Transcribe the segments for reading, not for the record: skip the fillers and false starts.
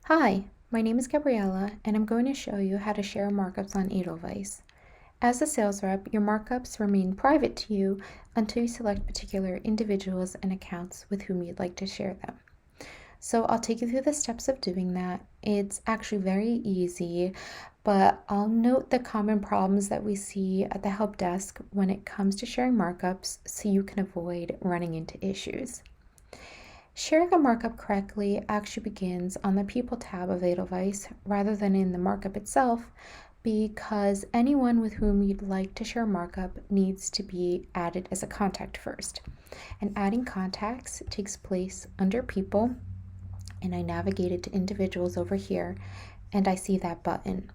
Hi, my name is Gabriella, and I'm going to show you how to share markups on Edelweiss. As a sales rep, your markups remain private to you until you select particular individuals and accounts with whom you'd like to share them. So I'll take you through the steps of doing that. It's actually very easy, but I'll note the common problems that we see at the help desk when it comes to sharing markups so you can avoid running into issues. Sharing a markup correctly actually begins on the People tab of Edelweiss rather than in the markup itself, because anyone with whom you'd like to share markup needs to be added as a contact first. And adding contacts takes place under People, and I navigated to individuals over here, and I see that button.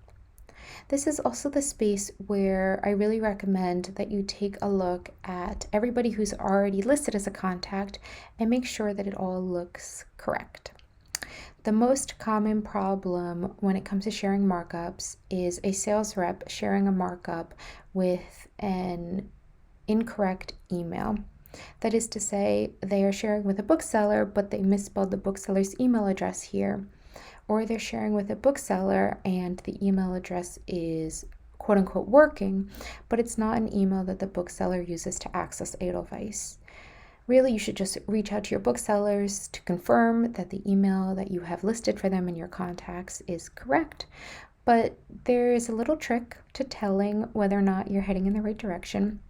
This is also the space where I really recommend that you take a look at everybody who's already listed as a contact and make sure that it all looks correct. The most common problem when it comes to sharing markups is a sales rep sharing a markup with an incorrect email. That is to say, they are sharing with a bookseller, but they misspelled the bookseller's email address here. Or they're sharing with a bookseller and the email address is quote unquote working, but it's not an email that the bookseller uses to access Edelweiss. Really, you should just reach out to your booksellers to confirm that the email that you have listed for them in your contacts is correct. But there is a little trick to telling whether or not you're heading in the right direction.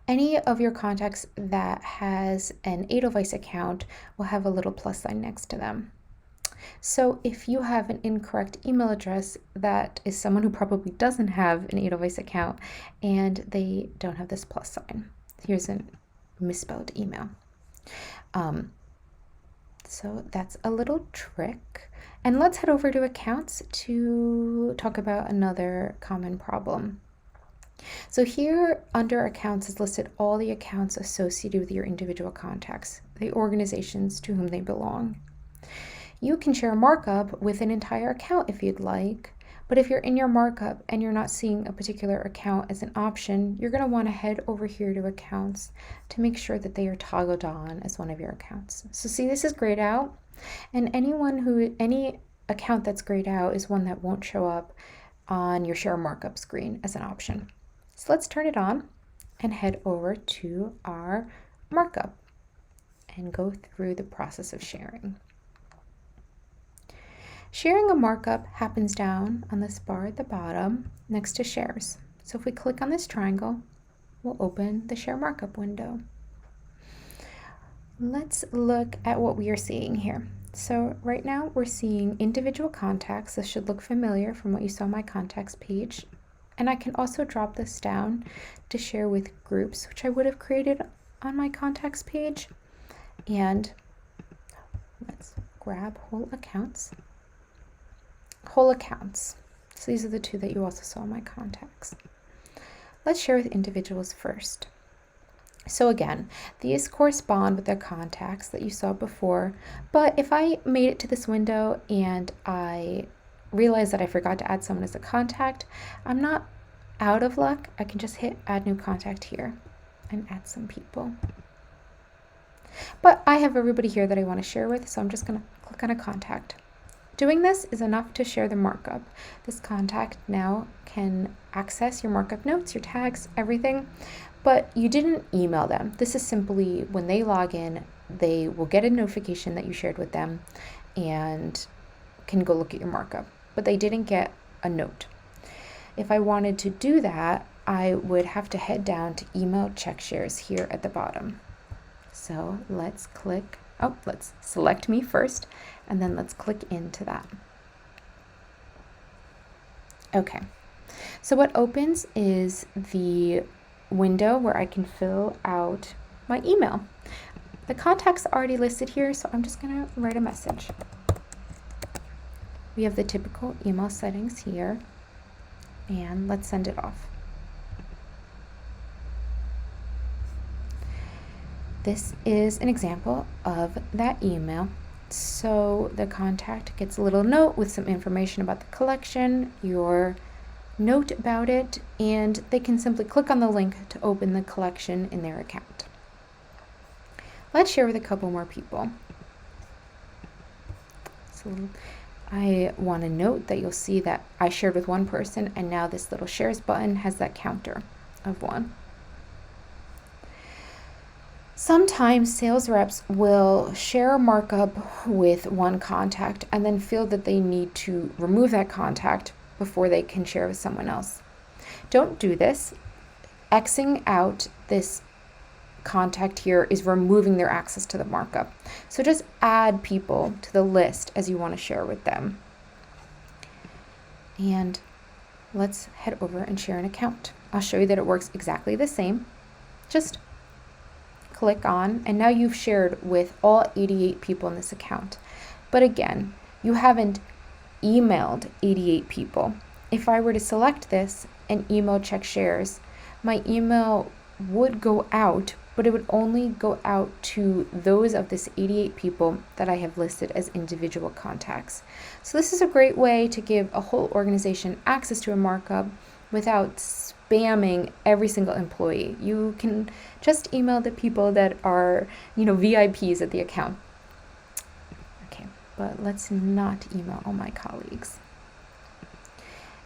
Any of your contacts that has an Edelweiss account will have a little plus sign next to them. So if you have an incorrect email address, that is someone who probably doesn't have an Edelweiss account and they don't have this plus sign. Here's a misspelled email. So that's a little trick. And let's head over to accounts to talk about another common problem. So here under accounts is listed all the accounts associated with your individual contacts, the organizations to whom they belong. You can share a markup with an entire account if you'd like, but if you're in your markup and you're not seeing a particular account as an option, you're going to want to head over here to accounts to make sure that they are toggled on as one of your accounts. So see, this is grayed out, and any account that's grayed out is one that won't show up on your share markup screen as an option. So let's turn it on and head over to our markup and go through the process of sharing. Sharing a markup happens down on this bar at the bottom next to shares. So if we click on this triangle, we'll open the share markup window. Let's look at what we are seeing here. So right now we're seeing individual contacts. This should look familiar from what you saw on my contacts page. And I can also drop this down to share with groups, which I would have created on my contacts page. And let's grab whole accounts. So these are the two that you also saw in my contacts. Let's share with individuals first. So again, these correspond with the contacts that you saw before, but if I made it to this window and I realize that I forgot to add someone as a contact, I'm not out of luck. I can just hit add new contact here and add some people. But I have everybody here that I want to share with, so I'm just going to click on a contact. Doing this is enough to share the markup. This contact now can access your markup notes, your tags, everything, but you didn't email them. This is simply when they log in, they will get a notification that you shared with them and can go look at your markup, but they didn't get a note. If I wanted to do that, I would have to head down to email check shares here at the bottom. So let's select me first, and then let's click into that. Okay, so what opens is the window where I can fill out my email. The contact's already listed here, so I'm just gonna write a message. We have the typical email settings here, and let's send it off. This is an example of that email. So the contact gets a little note with some information about the collection, your note about it, and they can simply click on the link to open the collection in their account. Let's share with a couple more people. So I want to note that you'll see that I shared with one person, and now this little shares button has that counter of 1. Sometimes sales reps will share a markup with one contact and then feel that they need to remove that contact before they can share with someone else. Don't do this. Xing out this contact here is removing their access to the markup. So just add people to the list as you want to share with them. And let's head over and share an account. I'll show you that it works exactly the same. Just click on, and now you've shared with all 88 people in this account. But again, you haven't emailed 88 people. If I were to select this and email check shares, my email would go out, but it would only go out to those of this 88 people that I have listed as individual contacts. So this is a great way to give a whole organization access to a markup without spamming every single employee. You can just email the people that are, VIPs at the account. Okay, but let's not email all my colleagues.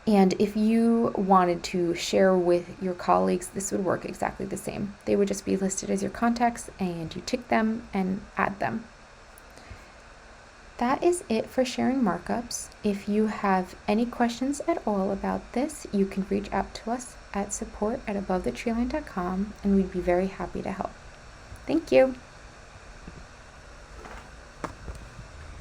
And if you wanted to share with your colleagues, this would work exactly the same. They would just be listed as your contacts, and you tick them and add them. That is it for sharing markups. If you have any questions at all about this, you can reach out to us at support@abovethetreeline.com, and we'd be very happy to help. Thank you.